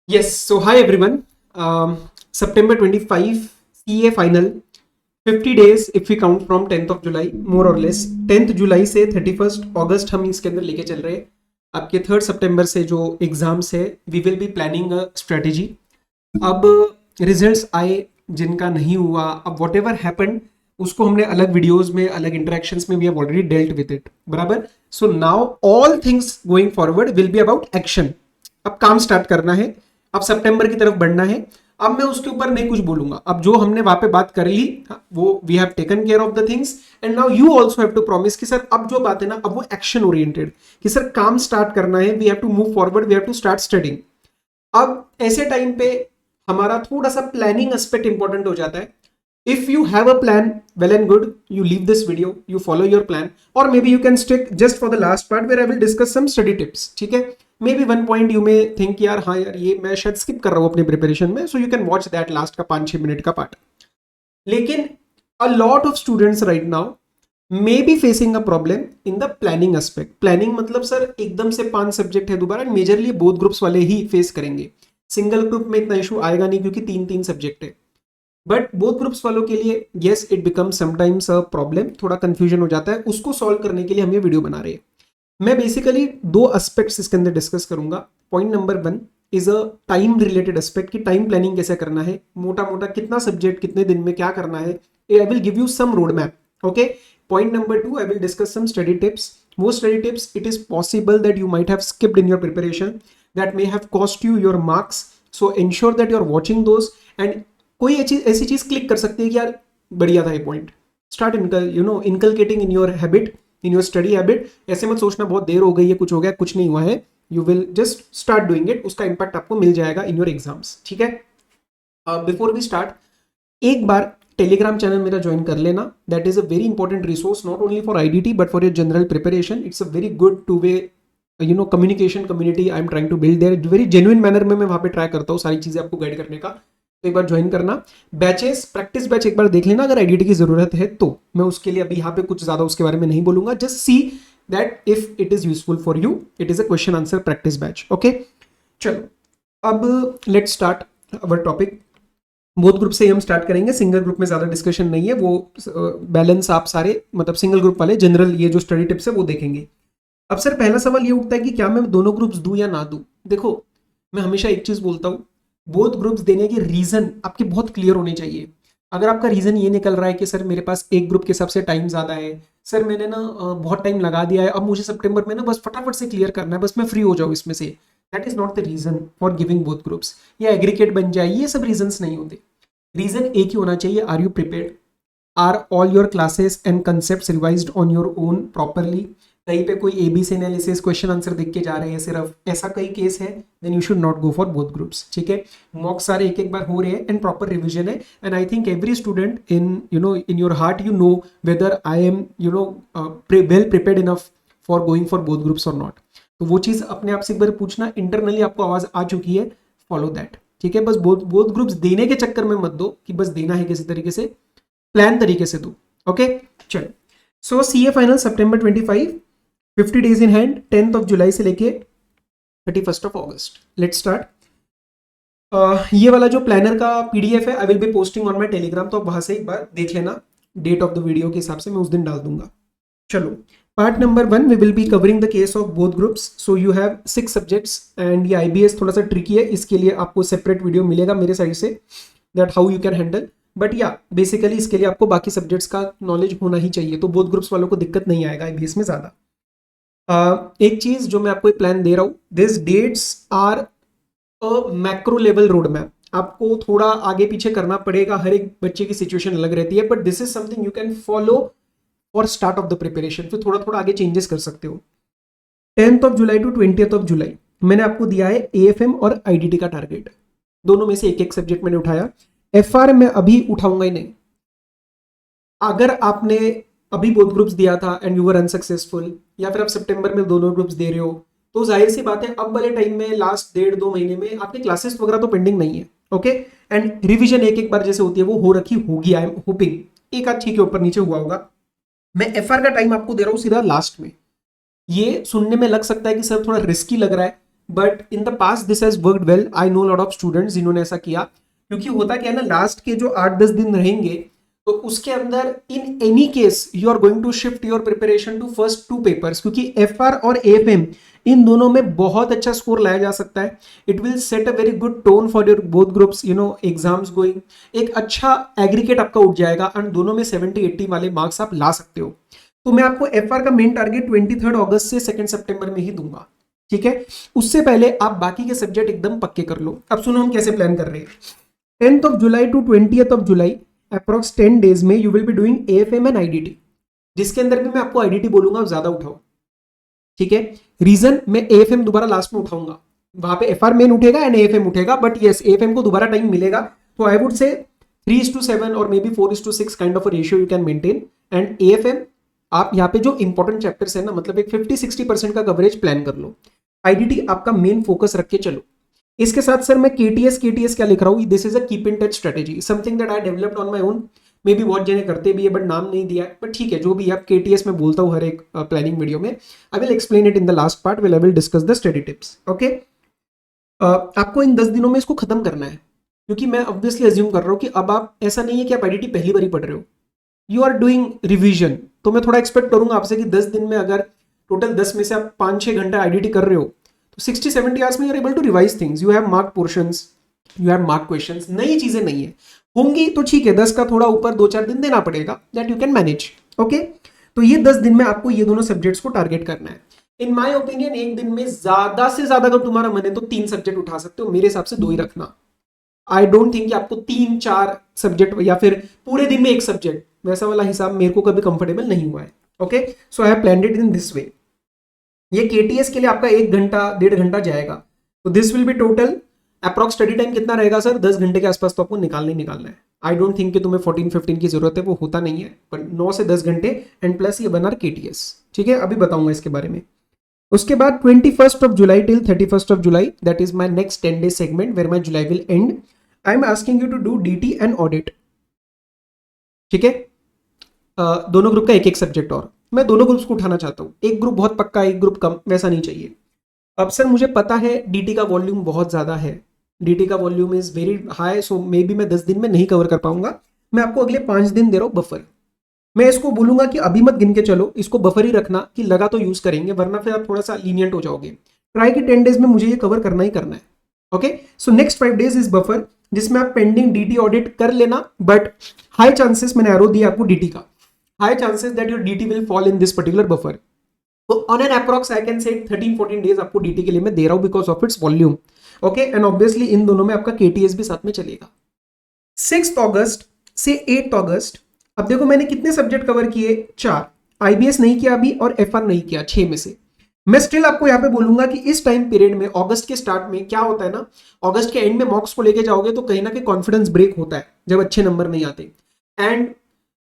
Yes, so hi everyone. September 25 CA final 50 days if we count from 10th of July more or less 10th जुलाई से 31st अगस्त हम इसके अंदर लेके चल रहे हैं. आपके 3rd सितंबर से जो एग्जाम्स है we will be planning a strategy. अब रिजल्ट्स आए जिनका नहीं हुआ, अब वॉट एवर हैपन उसको हमने अलग वीडियोस में अलग इंटरेक्शंस में we have already dealt with it. बराबर. So now all things going forward will be about action. अब काम स्टार्ट करना है, अब सितंबर की तरफ बढ़ना है. अब मैं उसके ऊपर नहीं कुछ बोलूंगा. अब जो हमने वहां पे बात कर ली वो we have taken care of the things and now you also have to promise कि सर अब जो बात है ना अब वो एक्शन ओरिएंटेड कि सर काम स्टार्ट करना है. We have to move forward, we have to start studying. अब ऐसे टाइम पे हमारा थोड़ा सा प्लानिंग एस्पेक्ट इंपॉर्टेंट हो जाता है. If you have a plan well and good, you leave this video, you follow your plan, or maybe you can stick just for the last part where I will discuss some study tips. ठीक है. May be one point you may think यार हाँ यार ये मैं शायद skip कर रहा हूँ अपने प्रिपरेशन में, so you can watch that last का 5-6 मिनट का पार्ट. लेकिन अ lot of students right now may be facing a problem in the planning aspect. Planning मतलब सर एकदम से 5 सब्जेक्ट है दोबारा, मेजरली बोथ ग्रुप्स वाले ही फेस करेंगे. सिंगल ग्रुप में इतना इशू आएगा नहीं क्योंकि 3-3 सब्जेक्ट है. बट बोथ ग्रुप्स वालों के लिए yes it become sometimes a problem, थोड़ा कंफ्यूजन हो जाता है. उसको सॉल्व करने के लिए हम ये वीडियो बना रहे हैं. मैं बेसिकली 2 एस्पेक्ट्स इसके अंदर डिस्कस करूंगा. Point number 1 is a time related aspect कि टाइम प्लानिंग कैसे करना है, मोटा मोटा कितना सब्जेक्ट कितने दिन में क्या करना है. I will give you some road map. Okay. Point number 2 I will discuss some study tips. वो study tips it is possible that you might have skipped in your preparation that may have cost you your marks. So ensure that you are watching those and कोई ऐसी चीज click कर सकती है कि यार बढ़िया था ये point. Start inculcating in your habit, in your study habit. ऐसे मत सोचना बहुत देर हो गई है, कुछ हो गया, कुछ नहीं हुआ है. You will just start doing it. उसका इंपैक्ट आपको मिल जाएगा इन योर एग्जाम्स. ठीक है. बिफोर वी स्टार्ट, एक बार टेलीग्राम चैनल मेरा ज्वाइन कर लेना. That is a very important resource not only for IDT but for your general preparation. It's a very good two way communication community I am trying to build there. Very genuine manner में मैं वहां पे try करता हूँ सारी चीजें आपको guide करने का. तो एक बार ज्वाइन करना. बैचेस प्रैक्टिस बैच एक बार देख लेना अगर आईडीटी की जरूरत है तो. मैं उसके लिए अभी यहाँ पे कुछ ज्यादा उसके बारे में नहीं बोलूंगा. Just see that if it is useful for you. It is a question answer practice batch. Okay. चलो अब let's start our topic. Both group से हम स्टार्ट करेंगे. सिंगल ग्रुप में ज्यादा डिस्कशन नहीं है. वो बैलेंस आप सारे मतलब सिंगल ग्रुप वाले जनरल ये जो स्टडी टिप्स है वो देखेंगे. अब सर पहला सवाल ये उठता है कि क्या मैं दोनों ग्रुप्स दूं या ना दूं. देखो मैं हमेशा एक चीज बोलता हूं, बोथ ग्रुप्स देने के रीजन आपके बहुत क्लियर होने चाहिए. अगर आपका रीजन ये निकल रहा है कि सर मेरे पास एक ग्रुप के हिसाब से टाइम ज्यादा है, सर मैंने ना बहुत टाइम लगा दिया है, अब मुझे सितंबर में ना बस फटाफट से क्लियर करना है, बस मैं फ्री हो जाऊँ इसमें से, that is not the reason for giving both groups. या एग्रीगेट बन जाए, ये सब रीजंस नहीं होते. रीजन एक ही होना चाहिए, are you prepared, are all your classes and concept revised on your own properly. कहीं पे कोई एबीसी एनालिसिस क्वेश्चन आंसर देख के जा रहे हैं सिर्फ, ऐसा कई केस है, then you should not go for both groups. ठीक है. मॉक सारे एक एक बार हो रहे हैं एंड प्रॉपर रिवीजन है. And I think every student in your heart you know whether I am well prepared enough for going for both groups और नॉट. तो वो चीज अपने आप से एक बार पूछना. इंटरनली आपको आवाज आ चुकी है, फॉलो दैट. ठीक है. बस बोथ ग्रुप्स देने के चक्कर में मत दो कि बस देना है किसी तरीके से, प्लान तरीके से दो. ओके. चलो. सो सीए फाइनल सितंबर 25, 50 days in hand, 10th of July से लेके 31st of August. Let's start. ये वाला जो प्लानर का पीडीएफ है I will be posting on my Telegram, तो आप वहां से एक बार देख लेना. डेट ऑफ द वीडियो के हिसाब से मैं उस दिन डाल दूंगा. चलो. Part number 1 we will be covering the case of both groups. So you have 6 subjects and ये आईबीएस थोड़ा सा ट्रिकी है, इसके लिए आपको सेपरेट वीडियो मिलेगा मेरे side say that how you can handle. But या बेसिकली इसके लिए आपको बाकी सब्जेक्ट्स का नॉलेज होना ही चाहिए, तो बोथ ग्रुप्स वालों को दिक्कत नहीं आएगा आईबीएस में ज्यादा. एक चीज जो मैं आपको एक प्लान दे रहा हूं, this dates are a macro level road map. आपको थोड़ा आगे पीछे करना पड़ेगा, हर एक बच्चे की सिचुएशन अलग रहती है, but this is something you can follow for start of the preparation. फिर थोड़ा थोड़ा आगे चेंजेस कर सकते हो. 10th of July to 20th of July मैंने आपको दिया है एएफएम और आईडीटी का टारगेट. दोनों में से एक एक सब्जेक्ट मैंने उठाया. एफआर में अभी उठाऊंगा ही नहीं. अगर आपने अभी बोथ ग्रुप्स दिया था एंड यू वर अनसक्सेसफुल, या फिर आप सितंबर में दोनों ग्रुप्स दे रहे हो, तो जाहिर सी बात है अब वाले टाइम में लास्ट 1.5-2 महीने में आपके क्लासेस वगैरह तो पेंडिंग नहीं है. ओके. एंड रिवीजन एक एक बार जैसे होती है वो हो रखी होगी. आई एम होपिंग एक आध ठीक है ऊपर नीचे हुआ होगा. मैं एफआर का टाइम आपको दे रहा हूं सीधा लास्ट में. ये सुनने में लग सकता है कि सर थोड़ा रिस्की लग रहा है, but in the past this has worked well. I know lot of students जिन्होंने ऐसा किया, क्योंकि होता क्या है ना, लास्ट के जो 8-10 दिन रहेंगे तो उसके अंदर in any case you are going to shift your preparation to first 2 papers, क्योंकि एफआर और एएफएम इन दोनों में बहुत अच्छा स्कोर लाया जा सकता है. It will set a very good tone for your both groups, you know, exams going. एक अच्छा एग्रीगेट आपका उठ जाएगा एंड दोनों में 70-80 वाले मार्क्स आप ला सकते हो. तो मैं आपको एफआर का मेन टारगेट 23 अगस्त से 2 सितंबर में ही दूंगा. ठीक है, उससे पहले आप बाकी के सब्जेक्ट एकदम पक्के कर लो. अब सुनो हम कैसे प्लान कर रहे हैं. 10th July to 20th July approx 10 days में you will be doing AFM and IDT, जिसके अंदर भी मैं आपको आईडीटी बोलूंगा, ज्यादा उठाओ. ठीक है, रीजन मैं एएफएम दोबारा लास्ट में उठाऊंगा, वहां पे एफआर मेन उठेगा एंड एएफएम उठेगा, बट यस एएफएम को दोबारा टाइम मिलेगा. तो आई वुड से 3:7 और may be 4:6 kind of a ratio you can maintain. And AFM आप यहाँ पे जो इंपॉर्टेंट चैप्टर्स है ना, मतलब एक 50-60% का कवरेज प्लान कर लो. आईडीटी आपका मेन फोकस रख के चलो. इसके साथ सर मैं केटीएस क्या लिख रहा हूँ, this is a keep in touch strategy, something that I developed on my own. May be बहुत जने करते भी है बट नाम नहीं दिया है, बट ठीक है, जो भी आप केटीएस में बोलता हूँ हर एक प्लानिंग वीडियो में. I will explain it in the last part where I will discuss the study tips. Okay, आपको इन 10 दिनों में इसको खत्म करना है, क्योंकि मैं ऑब्वियसली अज्यूम कर रहा हूँ कि अब आप, ऐसा नहीं है कि आप आईडीटी पहली बार ही पढ़ रहे हो, यू आर डूइंग रिविजन. तो मैं थोड़ा एक्सपेक्ट करूंगा आपसे कि 10 दिन में अगर टोटल 10 में से आप 5-6 घंटे आईडीटी कर रहे हो, तो 60-70 आवर्स में you are able to revise things. You have mark portions, you have mark questions. नई चीजें नहीं है, होंगी तो ठीक है, 10 का थोड़ा ऊपर 2-4 दिन देना पड़ेगा, that you can manage. Okay, तो ये 10 दिन में आपको ये दोनों सब्जेक्ट्स को टारगेट करना है. इन माय ओपिनियन एक दिन में ज्यादा से ज्यादा अगर तुम्हारा मन है तो 3 सब्जेक्ट उठा सकते हो, मेरे हिसाब से 2 ही रखना. आई डोंट थिंक कि आपको 3-4 सब्जेक्ट या फिर पूरे दिन में एक सब्जेक्ट, वैसा वाला हिसाब मेरे को कभी कंफर्टेबल नहीं हुआ है. Okay, so I have planned it in this way. ये केटीएस के लिए आपका 1 घंटा 1.5 घंटा जाएगा. तो this will B total approx study time कितना रहेगा सर, 10 घंटे के आसपास तो आपको निकालना है. आई डोंट थिंक कि तुम्हें 14-15 की जरूरत है, वो होता नहीं है, पर 9 से 10 घंटे एंड प्लस ये बना केटीएस. ठीक है, अभी बताऊंगा इसके बारे में. उसके बाद 21 July till 31 July, that is my next 10 days segment where my July will end. I am asking you to do DT and audit. ठीक है, दोनों ग्रुप का एक सब्जेक्ट, और मैं दोनों ग्रुप्स को उठाना चाहता हूँ. एक ग्रुप बहुत पक्का, एक ग्रुप कम, वैसा नहीं चाहिए. अब सर मुझे पता है डीटी का वॉल्यूम बहुत ज्यादा है, डीटी का volume is very high, so may be मैं 10 दिन में नहीं कवर कर पाऊंगा. मैं आपको अगले 5 दिन दे रहा हूँ बफर. मैं इसको बोलूंगा कि अभी मत गिन के चलो, इसको बफर ही रखना कि लगा तो यूज करेंगे, वरना फिर आप थोड़ा सा लीनियंट हो जाओगे. ट्राई कि 10 डेज में मुझे ये कवर करना ही करना है. Okay, so next 5 days is buffer, जिसमें आप पेंडिंग डीटी ऑडिट कर लेना, बट हाई चांसेस, मैंने एरो दिया आपको डीटी का, high chances that your DT will fall in this particular buffer. तो on an approx I can say 13-14 days आपको डीटी के लिए मैं दे रहा हूं because of its volume. Okay, and obviously इन दोनों में आपका केटीएस भी साथ में चलेगा. 6 अगस्त से 8 अगस्त, अब देखो मैंने कितने सब्जेक्ट कवर किए, 4. आईबीएस नहीं किया अभी और एफआर नहीं किया, 6 में से. मैं स्टिल आपको यहाँ पे बोलूंगा कि इस टाइम पीरियड में, अगस्त के स्टार्ट में क्या होता है ना, अगस्त के एंड में मॉक्स को लेके जाओगे तो कहीं ना कहीं कॉन्फिडेंस ब्रेक होता है जब अच्छे नंबर नहीं आते, and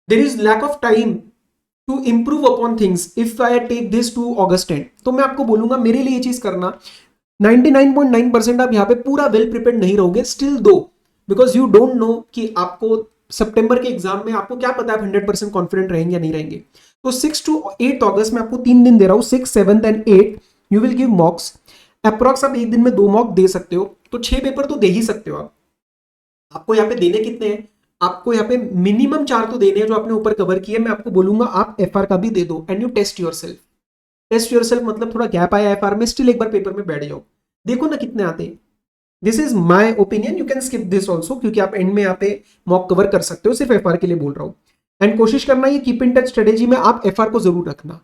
there is lack of time to improve upon things if I take this to August end. तो मैं आपको बोलूंगा मेरे लिए ये चीज करना. 99.9% आप यहाँ पे पूरा वेल प्रिपेयर्ड नहीं रहोगे स्टिल दो, बिकॉज यू डोंट नो कि आपको सितंबर के एग्जाम में आपको क्या पता है 100% कॉन्फिडेंट रहेंगे या नहीं रहेंगे. तो 6 to 8 अगस्त में आपको 3 दिन दे रहा हूं, 6, 7 and 8 you will give मॉक्स. Approx आप एक दिन में 2 मॉक दे सकते हो, तो 6 पेपर तो दे ही सकते हो आप. आपको यहाँ पे देने कितने हैं, आपको यहाँ पे मिनिमम 4 तो देने हैं जो आपने ऊपर कवर किए. मैं आपको बोलूंगा आप एफआर का भी दे दो and you test yourself. Test yourself मतलब थोड़ा गैप आया एफआर में, स्टिल एक बार पेपर में बैठ जाओ, देखो ना कितने आते हैं. This is my opinion, you can skip this also, क्योंकि आप एंड में यहाँ पे मॉक कवर कर सकते हो, सिर्फ एफआर के लिए बोल रहा हूँ. एंड कोशिश करना ये कीप इन टच स्ट्रेटेजी में आप एफआर को जरूर रखना.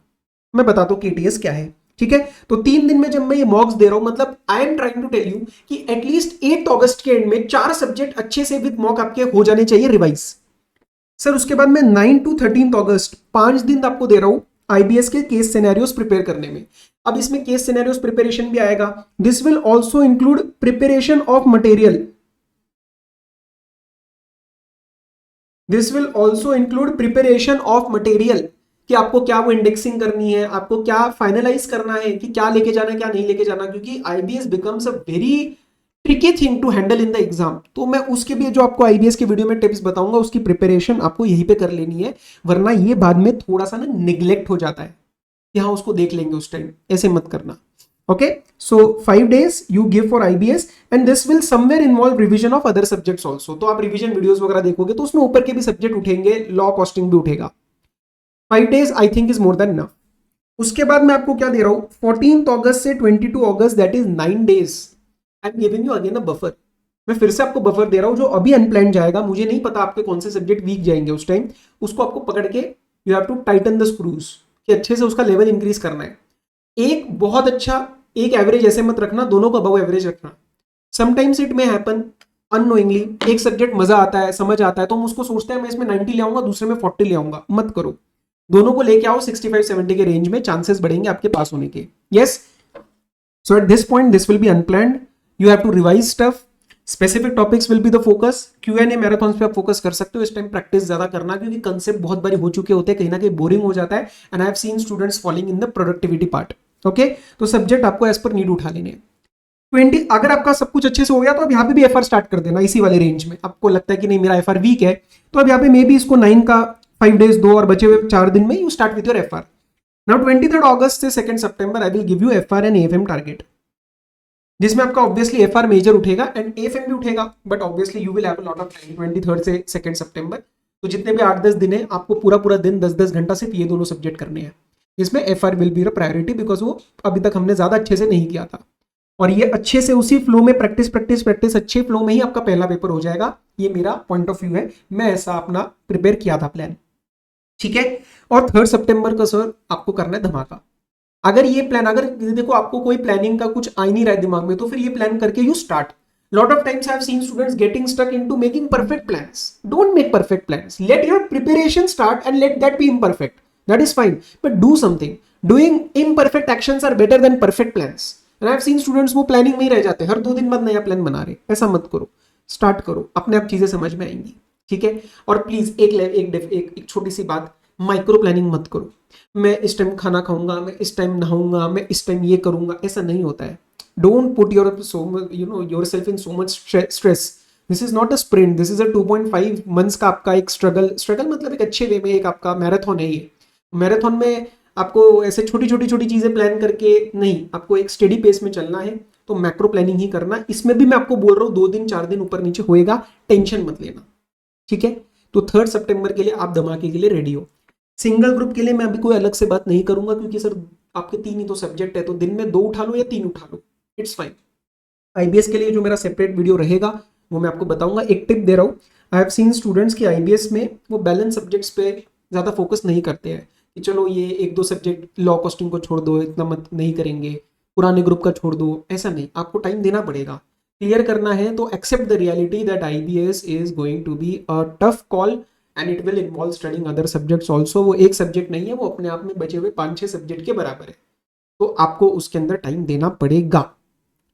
मैं बताता हूँ केटीएस क्या है. ठीक है, तो 3 दिन में जब मैं ये मॉक्स दे रहा हूं, मतलब I am trying to tell you कि एटलीस्ट 8 अगस्त के एंड में 4 सब्जेक्ट अच्छे से विद मॉक आपके हो जाने चाहिए रिवाइज. सर उसके बाद मैं 9 to 13 अगस्त 5 दिन आपको दे रहा हूं आईबीएस के केस सिनेरियोस प्रिपेयर करने में. अब इसमें केस सिनेरियोस प्रिपरेशन भी आएगा. This will also include preparation of material. This will also include preparation of material, कि आपको क्या वो इंडेक्सिंग करनी है, आपको क्या फाइनलाइज करना है कि क्या लेके जाना है क्या नहीं लेके जाना, क्योंकि IBS becomes a very tricky thing to handle in the exam. तो मैं उसके भी जो आपको आईबीएस के वीडियो में टिप्स बताऊंगा उसकी प्रिपरेशन आपको यहीं पे कर लेनी है, वरना ये बाद में थोड़ा सा ना निग्लेक्ट हो जाता है कि हाँ उसको देख लेंगे उस टाइम. ऐसे मत करना. Okay, so 5 days you give for IBS and this will somewhere involve revision of other subjects also. तो आप रिवीजन वीडियोस वगैरह देखोगे तो उसमें ऊपर के भी सब्जेक्ट उठेंगे, लॉ कॉस्टिंग भी उठेगा. 5 days I think is more than enough. उसके बाद मैं आपको क्या दे रहा हूं, 14 अगस्त से 22 अगस्त, that is 9 days. I am giving you again a buffer. मैं फिर से आपको बफर दे रहा हूं जो अभी अनप्लान जाएगा. मुझे नहीं पता आपके कौन से सब्जेक्ट वीक जाएंगे उस टाइम. उसको आपको पकड़ के you have to tighten the screws कि अच्छे से उसका लेवल इंक्रीज करना है. एक बहुत अच्छा, एक एवरेज ऐसे मत रखना, दोनों को अबव एवरेज रखना. Sometimes it may happen unknowingly, एक सब्जेक्ट मजा आता है, समझ आता है, तो हम उसको सोचते हैं मैं इसमें 90 ले आऊंगा, दूसरे में 40 ले आऊंगा. मत करो, दोनों को लेके आओ 65-70 के रेंज में, चांसेस बढ़ेंगे आपके पास होने के. Yes, so at this point this will be unplanned. You have to revise stuff. Specific topics will be the focus. Q&A marathon पे आप फोकस कर सकते हो. इस टाइम प्रैक्टिस ज्यादा करना, क्योंकि कंसेप्ट बहुत बारी हो चुके होते हैं, कहीं ना कहीं बोरिंग हो जाता है. And I have seen students following in the productivity part. Okay, तो सब्जेक्ट आपको एज पर नीड उठा लेने. 20 अगर आपका सब कुछ अच्छे से हो गया तो अब यहाँ पे भी एफआर स्टार्ट कर देना इसी वाले रेंज में. आपको लगता है कि नहीं मेरा एफआर वीक है, तो अब यहाँ पे मे बी इसको 9 का 5 days दो और बचे हुए 4 दिन में you start with your FR. Now 23 अगस्त से 2 सितंबर I will give you FR and AFM target, जिसमें आपका ऑब्वियसली एफआर मेजर उठेगा एंड एएफएम भी उठेगा, but obviously you will have a lot of time 23 से 2 सितंबर. तो जितने भी 8-10 दिन है, आपको पूरा पूरा दिन 10-10 घंटा सिर्फ ये दोनों सब्जेक्ट करने हैं. इसमें FR will be a priority, because वो अभी तक हमने ज्यादा अच्छे से नहीं किया था. और ये अच्छे से उसी फ्लो में प्रैक्टिस अच्छे फ्लो में ही आपका पहला पेपर हो जाएगा. ये मेरा पॉइंट ऑफ व्यू है, मैं ऐसा अपना प्रिपेयर किया था प्लान. ठीक है. और 3 सितंबर का सर आपको करना है धमाका. अगर ये प्लान, अगर देखो आपको कोई प्लानिंग का कुछ आ ही नहीं रहा है दिमाग में, तो फिर ये प्लान करके you start. Lot of times I have seen students getting stuck into making perfect plans. Don't make perfect plans. Let your preparation start and let that be imperfect. That is fine, but do something. Doing imperfect actions are better than perfect plans. And I have seen students वो planning में ही रह जाते हैं, हर 2 दिन बाद नया plan बना रहे. ऐसा मत करो, स्टार्ट करो, अपने आप चीजें समझ में आएंगी. ठीक है. और प्लीज एक छोटी सी बात, माइक्रो प्लानिंग मत करो. मैं इस टाइम खाना खाऊंगा, मैं इस टाइम नहाऊंगा, मैं इस टाइम ये करूंगा, ऐसा नहीं होता है. Don't put yourself in so much stress. This is not a sprint, this is a 2.5 months का आपका एक स्ट्रगल मतलब एक अच्छे वे में एक आपका मैराथन है ये. मैराथन में आपको ऐसे छोटी छोटी चीजें प्लान करके नहीं, आपको एक स्टेडी पेस में चलना है. तो मैक्रो प्लानिंग ही करना. इसमें भी मैं आपको बोल रहा हूँ 2 दिन 4 दिन ऊपर नीचे होएगा, टेंशन मत लेना. ठीक है. तो 3 सितंबर के लिए आप धमाके के लिए रेडी हो. सिंगल ग्रुप के लिए मैं अभी कोई अलग से बात नहीं करूंगा, क्योंकि सर आपके 3 ही तो सब्जेक्ट है, तो दिन में 2 उठा लो या 3 उठा लो, इट्स फाइन. आईबीएस के लिए जो मेरा सेपरेट वीडियो रहेगा वो मैं आपको बताऊंगा. एक टिप दे रहा हूँ, आई हैव सीन स्टूडेंट्स की आईबीएस में वो बैलेंस सब्जेक्ट्स पे ज्यादा फोकस नहीं करते हैं कि चलो ये 1-2 सब्जेक्ट लॉ कॉस्टिंग को छोड़ दो, इतना मत नहीं करेंगे, पुराने ग्रुप का छोड़ दो. ऐसा नहीं, आपको टाइम देना पड़ेगा. क्लियर करना है तो accept the reality that IBS is going to be a tough call and it will involve studying other subjects also. वो एक सब्जेक्ट नहीं है, वो अपने आप में बचे हुए 5-6 सब्जेक्ट के बराबर है. तो आपको उसके अंदर टाइम देना पड़ेगा.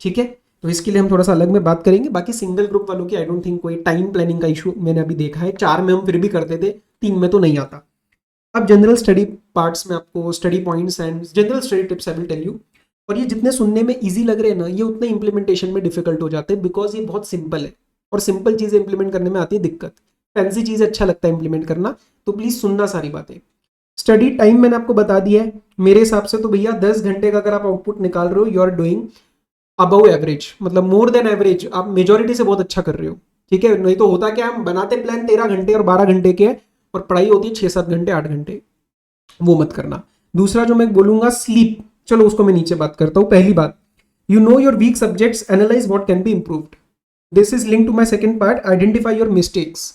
ठीक है. तो इसके लिए हम थोड़ा सा अलग में बात करेंगे. बाकी सिंगल ग्रुप वालों की आई डोंट थिंक कोई टाइम प्लानिंग का इशू मैंने अभी देखा है. 4 में हम फिर भी करते थे, 3 में तो नहीं आता. अब जनरल स्टडी पार्ट्स में आपको study points and general study tips I will tell you. और ये जितने सुनने में इजी लग रहे हैं ना, ये उतने इंप्लीमेंटेशन में डिफिकल्ट हो जाते हैं, बिकॉज ये बहुत सिंपल है. और सिंपल चीजें इंप्लीमेंट करने में आती है दिक्कत. फैंसी चीज अच्छा लगता है इंप्लीमेंट करना. तो प्लीज सुनना सारी बातें. स्टडी टाइम मैंने आपको बता दिया है. मेरे हिसाब से तो भैया 10 घंटे का अगर आप आउटपुट निकाल रहे हो, you are doing above average, मतलब मोर देन एवरेज. आप मेजोरिटी से बहुत अच्छा कर रहे हो. ठीक है. नहीं तो होता क्या, हम बनाते प्लान 13 घंटे और 12 घंटे के, और पढ़ाई होती है 6-7 घंटे 8 घंटे. वो मत करना. दूसरा जो मैं बोलूंगा, स्लीप. चलो उसको मैं नीचे बात करता हूं. पहली बात, you know your weak subjects, analyse what can be improved. This is link to my second part, identify your mistakes.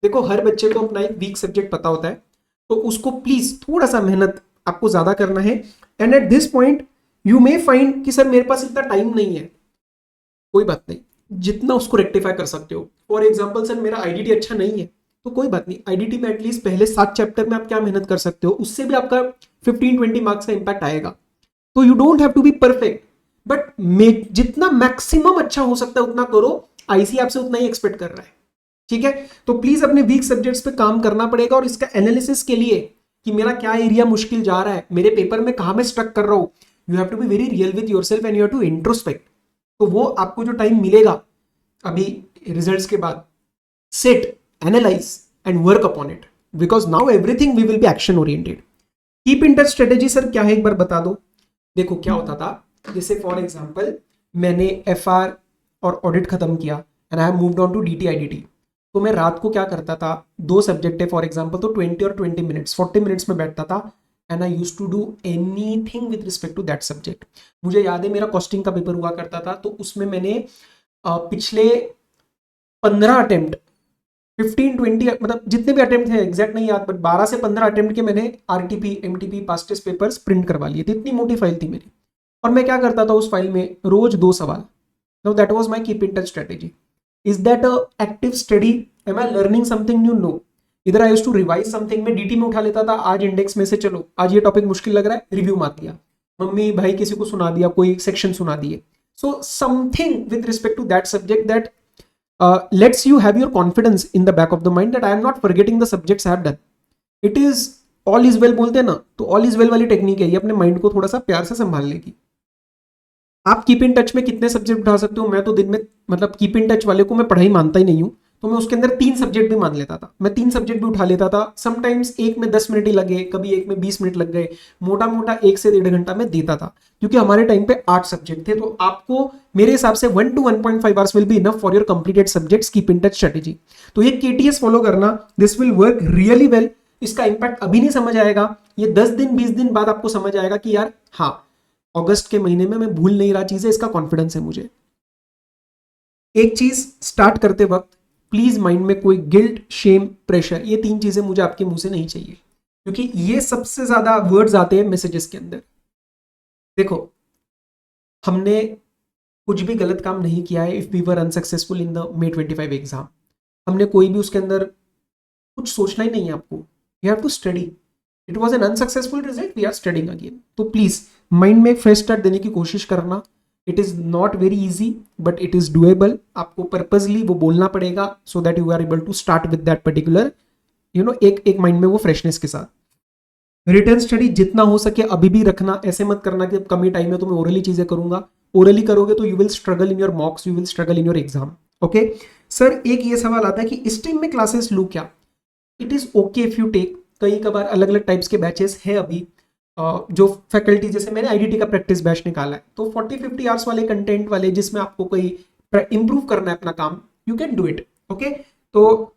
देखो हर बच्चे को अपना एक वीक सब्जेक्ट पता होता है, तो उसको प्लीज थोड़ा सा मेहनत आपको ज्यादा करना है. And eight this point you may find कि सर मेरे पास इतना टाइम नहीं है. कोई बात नहीं, जितना उसको रेक्टिफाई कर सकते हो. फॉर एग्जाम्पल सर मेरा आईडीटी अच्छा नहीं है, तो कोई बात नहीं, आईडीटी में एटलीस्ट पहले 7 चैप्टर में आप क्या मेहनत कर सकते हो, उससे भी आपका 15-20 मार्क्स का इंपैक्ट आएगा. तो you don't have to be perfect, but जितना मैक्सिमम अच्छा हो सकता है उतना करो. आईसी आपसे उतना ही एक्सपेक्ट कर रहा है. ठीक है. तो प्लीज अपने वीक सब्जेक्ट्स पे काम करना पड़ेगा. और इसका एनालिसिस के लिए कि मेरा क्या एरिया मुश्किल जा रहा है, मेरे पेपर में कहां मैं स्ट्रक कर रहा हूं, you have to be very real with yourself and you have to introspect. तो वो आपको जो टाइम मिलेगा अभी रिजल्ट्स के बाद, sit, analyse and work upon it, because now everything we will be action oriented. Keep in touch strategy sir क्या है, एक बार बता दो. देखो क्या होता था, जैसे फॉर एग्जांपल मैंने FR और ऑडिट खत्म किया and I have moved on to DT IDT, तो मैं रात को क्या करता था, 2 सब्जेक्ट है फॉर एग्जांपल, तो 20 और 20 मिनट्स 40 मिनट्स में बैठता था and I use to do anything with respect to that subject. मुझे याद है मेरा कॉस्टिंग का पेपर हुआ करता था, तो उसमें मैंने पिछले 15 अटेम्प्ट 15-20 मतलब जितने भी अटेम्प्ट थे एग्जैक्ट नहीं याद, बट 12 से 15 अटेम्प्ट के मैंने RTP MTP past test papers print करवा लिए थे। इतनी मोटी फाइल थी मेरी, और मैं क्या करता था उस फाइल में, रोज 2 सवाल। Now that was my keep in touch strategy. Is that a active study? Am I learning something new? No. इधर I used to revise something, मैं DT में उठा लेता था, आज इंडेक्स में से चलो आज ये टॉपिक मुश्किल लग रहा है, रिव्यू मार दिया, मम्मी भाई किसी को सुना दिया, कोई सेक्शन सुना दिए। So something with respect to that subject that lets you have your confidence in the back of the mind that I am not forgetting the subjects I have done. It is all is well बोलते हैं ना, तो all is well वाली technique है ये, अपने mind को थोड़ा सा प्यार से संभालने की। आप कीप इन टच में कितने सब्जेक्ट उठा सकते हो? मैं तो दिन में मतलब कीप इन टच वाले को मैं पढ़ाई मानता ही नहीं हूँ, तो मैं उसके अंदर 3 सब्जेक्ट भी मान लेता था, मैं 3 सब्जेक्ट भी उठा लेता था। समटाइम्स एक में 10 मिनट ही लगे, कभी एक में 20 मिनट लग गए, मोटा मोटा 1 से 1.5 घंटा में देता था, क्योंकि हमारे टाइम पे 8 सब्जेक्ट थे। तो आपको मेरे हिसाब से 1 to 1.5 hours will be enough for your completed subjects keep in touch strategy. तो ये KTS फॉलो करना, this will work really well. इसका इंपैक्ट अभी नहीं समझ आएगा, ये 10 दिन 20 दिन बाद आपको समझ आएगा कि यार हाँ, अगस्त के महीने में मैं भूल नहीं रहा चीजें, इसका कॉन्फिडेंस है मुझे। एक चीज स्टार्ट करते वक्त प्लीज माइंड में कोई गिल्ट, शेम, प्रेशर, ये 3 चीजें मुझे आपके मुंह से नहीं चाहिए, क्योंकि ये सबसे ज्यादा वर्ड्स आते हैं मैसेजेस के अंदर। देखो, हमने कुछ भी गलत काम नहीं किया है। If we were unsuccessful in the May 25 exam, हमने कोई भी उसके अंदर कुछ सोचना ही नहीं है आपको, you have to study. It was an unsuccessful result, we are studying again. तो प्लीज माइंड में एक फ्रेश स्टार्ट देने की कोशिश करना। It is not very easy but it is doable. आपको पर्पजली वो बोलना पड़ेगा so that you are able to start with that particular एक माइंड में वो फ्रेशनेस के साथ। रिटर्न स्टडी जितना हो सके अभी भी रखना, ऐसे मत करना कि अब कम ही टाइम है तो मैं ओरली चीजें करूंगा। ओरली करोगे तो you will struggle in your मॉक्स, you will struggle in your exam. Okay sir, एक ये सवाल आता है कि इस टाइम में क्लासेस लूँ क्या? It is okay if you take. कई कबार अलग अलग टाइप्स के बैचेस है अभी, जो फैकल्टी, जैसे मैंने IDT का प्रैक्टिस बैच निकाला है, तो 40-50 आवर्स वाले कंटेंट वाले, जिसमें आपको कोई इंप्रूव करना है अपना काम, you can do it. Okay, तो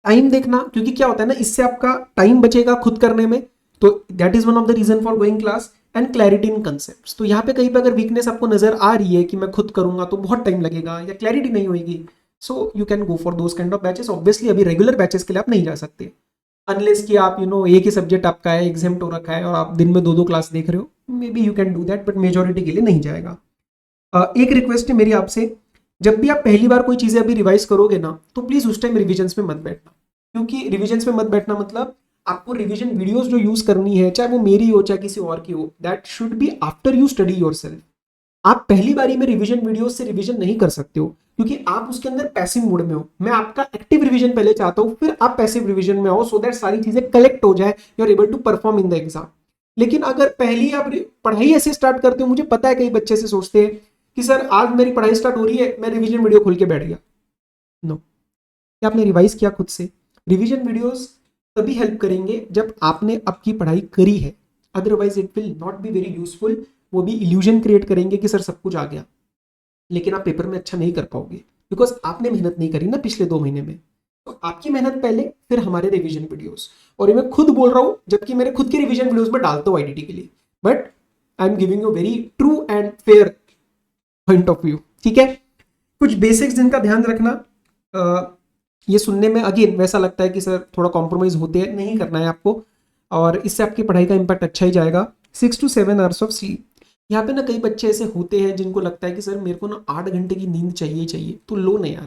टाइम देखना, क्योंकि क्या होता है ना, इससे आपका टाइम बचेगा खुद करने में, तो that is one of the reason for going class. And clarity in concepts, तो यहाँ पे कहीं पे अगर वीकनेस आपको नजर आ रही है कि मैं खुद करूंगा तो बहुत टाइम लगेगा या क्लैरिटी नहीं होगी, so you can go for those kind of batches. Obviously अभी रेगुलर बैचेस के लिए आप नहीं जा सकते, अनलेस कि आप एक ही सब्जेक्ट आपका है, एग्जाम्प्ट हो रखा है और आप दिन में 2-2 क्लास देख रहे हो, may be you can do that, but majority के लिए नहीं जाएगा। एक रिक्वेस्ट है मेरी आपसे, जब भी आप पहली बार कोई चीजें अभी रिवाइज करोगे ना, तो प्लीज उस टाइम रिविजन्स में मत बैठना, क्योंकि रिविजन्स में मत बैठना मतलब आपको रिविजन वीडियोस जो यूज करनी है, चाहे वो मेरी हो चाहे किसी और की हो, that should be after you study yourself. आप पहली बारी में रिवीजन वीडियोस से रिवीजन नहीं कर सकते हो, क्योंकि आप उसके अंदर पैसिव मोड में हो। मैं आपका एक्टिव रिवीजन पहले चाहता हूं, फिर आप पैसिव रिवीजन में आओ, सो दैट सारी चीजें कलेक्ट हो जाए, you are able to perform in the exam. लेकिन अगर पहली आप पढ़ाई ऐसे स्टार्ट करते हो, मुझे पता है कई बच्चे से सोचते हैं कि सर आज मेरी पढ़ाई स्टार्ट हो रही है, मैं रिवीजन वीडियो खोल के बैठ गया। नो, क्या आपने रिवाइज किया खुद से? रिवीजन वीडियोस तभी हेल्प करेंगे जब आपने आपकी पढ़ाई करी है, otherwise it will not be very useful. वो भी इल्यूजन क्रिएट करेंगे कि सर सब कुछ आ गया, लेकिन आप पेपर में अच्छा नहीं कर पाओगे, बिकॉज आपने मेहनत नहीं करी ना पिछले 2 महीने में। तो आपकी मेहनत पहले, फिर हमारे रिवीजन वीडियोस। और ये मैं खुद बोल रहा हूं, जबकि मेरे खुद के रिवीजन वीडियोस में डालता हूं IDT के लिए, but I am giving you very true and fair point of view. ठीक है, कुछ बेसिक्स जिनका ध्यान रखना। ये सुनने में अगेन वैसा लगता है कि सर थोड़ा कॉम्प्रोमाइज होते हैं, नहीं करना है आपको, और इससे आपकी पढ़ाई का इंपैक्ट अच्छा ही जाएगा। 6 to 7 आवर्स ऑफ स्लीप। यहाँ पे ना कई बच्चे ऐसे होते हैं जिनको लगता है कि सर मेरे को ना 8 घंटे की नींद चाहिए ही चाहिए, तो लो ना यार,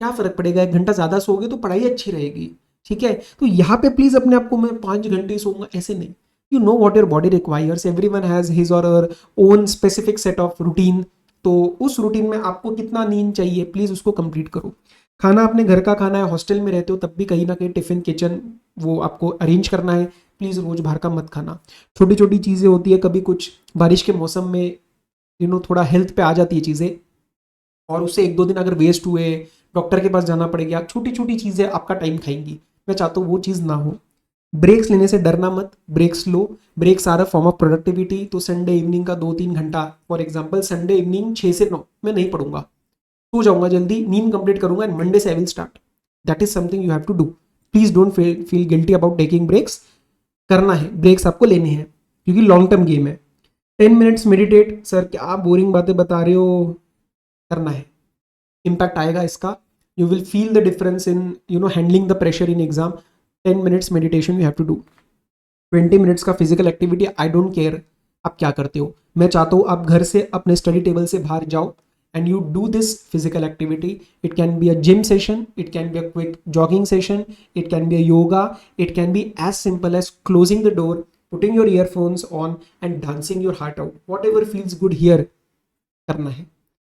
क्या फर्क पड़ेगा, 1 घंटा ज्यादा सोओगे तो पढ़ाई अच्छी रहेगी। ठीक है, तो यहाँ पे प्लीज अपने आप को मैं 5 घंटे सोऊंगा ऐसे नहीं। You know what your body requires, everyone has his or her own specific set of routine, तो उस रूटीन में आपको कितना नींद चाहिए प्लीज उसको कंप्लीट करो। खाना अपने घर का खाना है, हॉस्टल में रहते हो तब भी कहीं ना कहीं टिफिन किचन वो आपको अरेंज करना है, प्लीज रोज बाहर का मत खाना। छोटी छोटी चीजें होती है, कभी कुछ बारिश के मौसम में थोड़ा हेल्थ पे आ जाती है चीजें, और उससे 1-2 दिन अगर वेस्ट हुए, डॉक्टर के पास जाना पड़ गया, छोटी छोटी चीजें आपका टाइम खाएंगी, मैं चाहता हूँ वो चीज ना हो। ब्रेक्स लेने से डरना मत, ब्रेक्स लो, breaks are a form of productivity. तो संडे इवनिंग का 2-3 घंटा, फॉर एग्जाम्पल संडे इवनिंग 6 से 9 मैं नहीं पढ़ूंगा, सो जाऊंगा जल्दी, नींद कंप्लीट करूंगा एंड मंडे से I will start. That is something you have to do. Please don't feel guilty about taking breaks. करना है, ब्रेक्स आपको लेने हैं क्योंकि लॉन्ग टर्म गेम है। 10 मिनट्स मेडिटेट, सर क्या बोरिंग बातें बता रहे हो, करना है, इम्पैक्ट आएगा इसका। You will feel the difference in handling the pressure in exam. 10 minutes meditation you have to do. 20 minutes का physical activity, I don't care आप क्या करते हो, मैं चाहता हूँ आप घर से अपने स्टडी टेबल से बाहर जाओ and you do this physical activity. It can be a gym session, it can be a quick jogging session, it can be a yoga, it can be as simple as closing the door, putting your earphones on and dancing your heart out. Whatever feels good here करना है,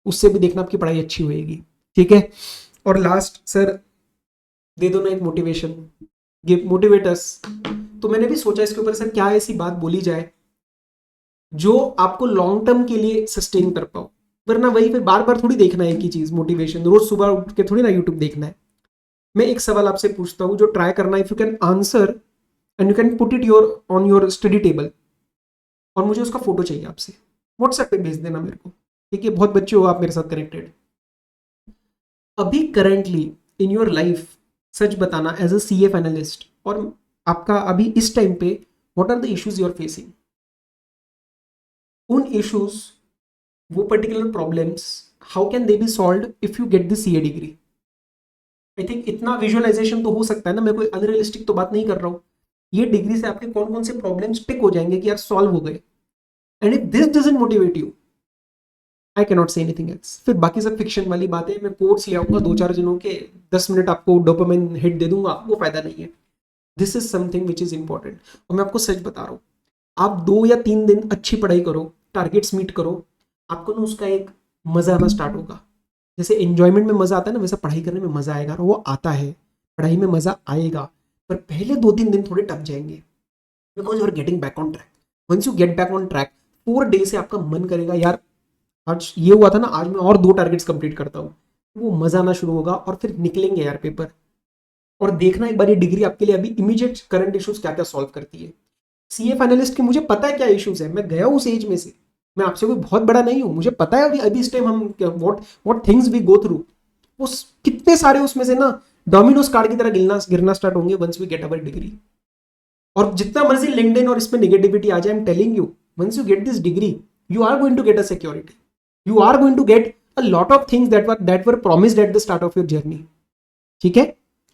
उससे भी देखना आपकी पढ़ाई अच्छी होएगी, ठीक है। और लास्ट सर दे दो ना एक मोटिवेशन, गिव मोटिवेट अस। तो मैंने भी सोचा इसके ऊपर सर क्या ऐसी बात बोली जाए जो आपको लॉन्ग टर्म के लिए सस्टेन कर पाओ, वरना वही फिर बार बार थोड़ी देखना है एक ही चीज, मोटिवेशन रोज सुबह उठ के थोड़ी ना यूट्यूब देखना है। मैं एक सवाल आपसे पूछता हूँ जो ट्राई करना, if you can answer and you can put it your on your study table, और मुझे उसका फोटो चाहिए आपसे, व्हाट्सएप पे भेज देना मेरे को, ठीक है। बहुत बच्चे हो आप मेरे साथ कनेक्टेड। अभी करेंटली इन योर लाइफ सच बताना एज अ CA फाइनलिस्ट, और आपका अभी इस टाइम पे what are the issues you are facing, उन इश्यूज, वो particular problems, how can they be solved if you get the CA degree. I think इतना visualisation तो हो सकता है ना, मैं कोई अनरियलिस्टिक तो बात नहीं कर रहा हूँ। ये डिग्री से आपके कौन कौन से प्रॉब्लम्स टिक हो जाएंगे कि यार सॉल्व हो गए। And if this doesn't motivate you, I can not say anything else. फिर बाकी सब फिक्शन वाली बातें, मैं कोर्स ले आऊंगा 2-4 दिनों के, 10 मिनट आपको डोपामिन हिट दे दूंगा, वो फायदा नहीं है। This is something which is important. और मैं आपको सच बता रहा हूँ, आप 2 या 3 दिन अच्छी पढ़ाई करो, टारगेट्स मीट करो, आपको ना उसका एक मजा आना स्टार्ट होगा। जैसे एंजॉयमेंट में मजा आता है ना, वैसा पढ़ाई करने में मजा आएगा, और वो आता है, पढ़ाई में मजा आएगा। पर पहले 2-3 दिन थोड़े टफ जाएंगे, because you are getting back on track. Once you get back on track, 4 day से आपका मन करेगा यार आज ये हुआ था ना, आज मैं और 2 टारगेट्स कंप्लीट करता हूँ, वो मजा आना शुरू होगा, और फिर निकलेंगे यार पेपर। और देखना एक बार ये डिग्री आपके लिए अभी इमीडिएट करंट इश्यूज क्या क्या सॉल्व करती है। CA फाइनलिस्ट के मुझे पता है क्या इश्यूज है, मैं गया उस एज में से, मैं आपसे कोई बहुत बड़ा नहीं हूं, मुझे पता है अभी इस टाइम हम what things we go through. वो कितने सारे उसमें से ना डोमिनोज कार्ड की तरह गिरना स्टार्ट होंगे once we get our degree. और जितना मर्जी लिंक्डइन और इसमें नेगेटिविटी आ जाए, I am telling you, once you get this degree you are going to get a security, you are going to get a lot of things that were promised at the start of your journey, ठीक है।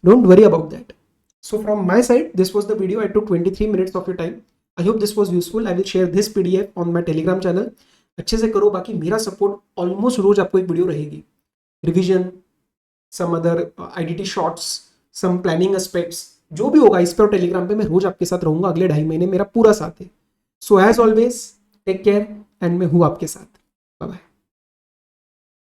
Don't worry about that. So from my side, this was the video. I took 23 minutes of your time. I hope this was useful. I will share this PDF on my Telegram channel. अच्छे से करो, बाकी मेरा support almost रोज आपको एक video रहेगी, revision, some other IDT shorts, some planning aspects, जो भी होगा इस पर टेलीग्राम पे मैं रोज आपके साथ रहूंगा, अगले 2.5 महीने मेरा पूरा साथ है। So as always take care, and मैं हूँ आपके साथ। Bye bye.